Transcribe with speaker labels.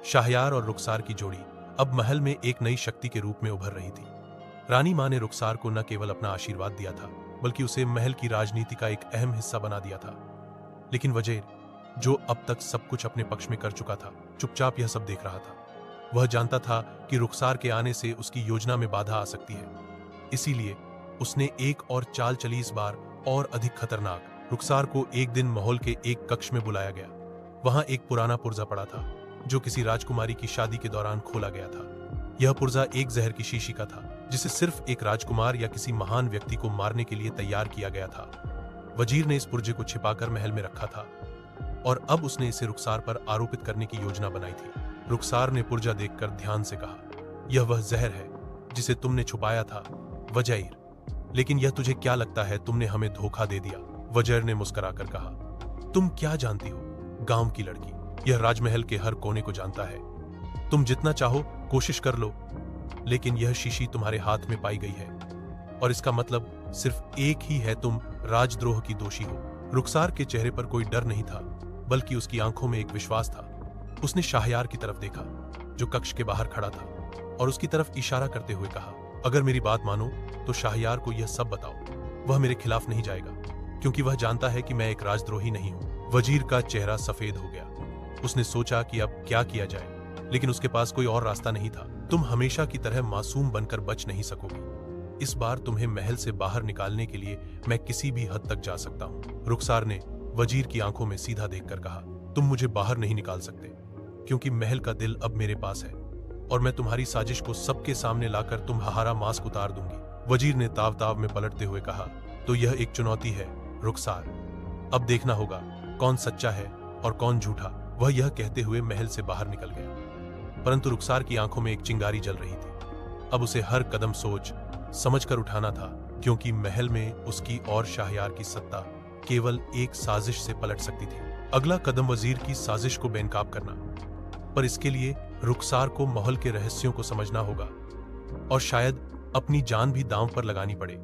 Speaker 1: शाहयार और रुखसार की जोड़ी अब महल में एक नई शक्ति के रूप में उभर रही थी। रानी मां ने रुखसार को न केवल अपना आशीर्वाद दिया था, बल्कि उसे महल की राजनीति का एक अहम हिस्सा बना दिया था। लेकिन वजीर, जो अब तक सब कुछ अपने पक्ष में कर चुका था, चुपचाप यह सब देख रहा था। वह जानता था कि रुखसार के आने से उसकी योजना में बाधा आ सकती है। इसीलिए उसने एक और चाल चली, इस बार और अधिक खतरनाक। रुखसार को एक दिन महल के एक कक्ष में बुलाया गया। वहां एक पुराना पुर्जा पड़ा था, जो किसी राजकुमारी की शादी के दौरान खोला गया था। यह पुर्जा एक जहर की शीशी का था, जिसे सिर्फ एक राजकुमार या किसी महान व्यक्ति को मारने के लिए तैयार किया गया था। वजीर ने इस पुर्जे को छिपाकर महल में रखा था और अब उसने इसे रुखसार पर आरोपित करने की योजना बनाई थी। रुखसार ने पुर्जा देखकर ध्यान से कहा, यह वह जहर है जिसे तुमने छुपाया था वजीर। लेकिन यह तुझे क्या लगता है, तुमने हमें धोखा दे दिया। वजीर ने मुस्कुराकर कहा, तुम क्या जानती हो, गांव की लड़की। यह राजमहल के हर कोने को जानता है। तुम जितना चाहो कोशिश कर लो, लेकिन यह शीशी तुम्हारे हाथ में पाई गई है और इसका मतलब सिर्फ एक ही है, तुम राजद्रोह की दोषी हो। रुखसार के चेहरे पर कोई डर नहीं था, बल्कि उसकी आंखों में एक विश्वास था। उसने शाहयार की तरफ देखा, जो कक्ष के बाहर खड़ा था, और उसकी तरफ इशारा करते हुए कहा, अगर मेरी बात मानो तो शाहयार को यह सब बताओ। वह मेरे खिलाफ नहीं जाएगा, क्योंकि वह जानता है कि मैं एक राजद्रोही नहीं हूं। वजीर का चेहरा सफेद हो गया। उसने सोचा कि अब क्या किया जाए, लेकिन उसके पास कोई और रास्ता नहीं था। तुम हमेशा की तरह मासूम बनकर बच नहीं सकोगी। इस बार तुम्हें महल से बाहर निकालने के लिए मैं किसी भी हद तक जा सकता हूं। रुखसार ने वजीर की आंखों में सीधा देखकर कहा, तुम मुझे बाहर नहीं निकाल सकते, क्योंकि महल का दिल अब मेरे पास है और मैं तुम्हारी साजिश को सबके सामने लाकर तुम्हारा मास्क उतार दूंगी। वजीर ने ताव ताव में पलटते हुए कहा, तो यह एक चुनौती है रुखसार। अब देखना होगा कौन सच्चा है और कौन झूठा। वह यह कहते हुए महल से बाहर निकल गया, परंतु रुखसार की आंखों में एक चिंगारी जल रही थी। अब उसे हर कदम सोच समझकर उठाना था, क्योंकि महल में उसकी और शाहयार की सत्ता केवल एक साजिश से पलट सकती थी। अगला कदम वजीर की साजिश को बेनकाब करना, पर इसके लिए रुखसार को महल के रहस्यों को समझना होगा और शायद अपनी जान भी दांव पर लगानी पड़े।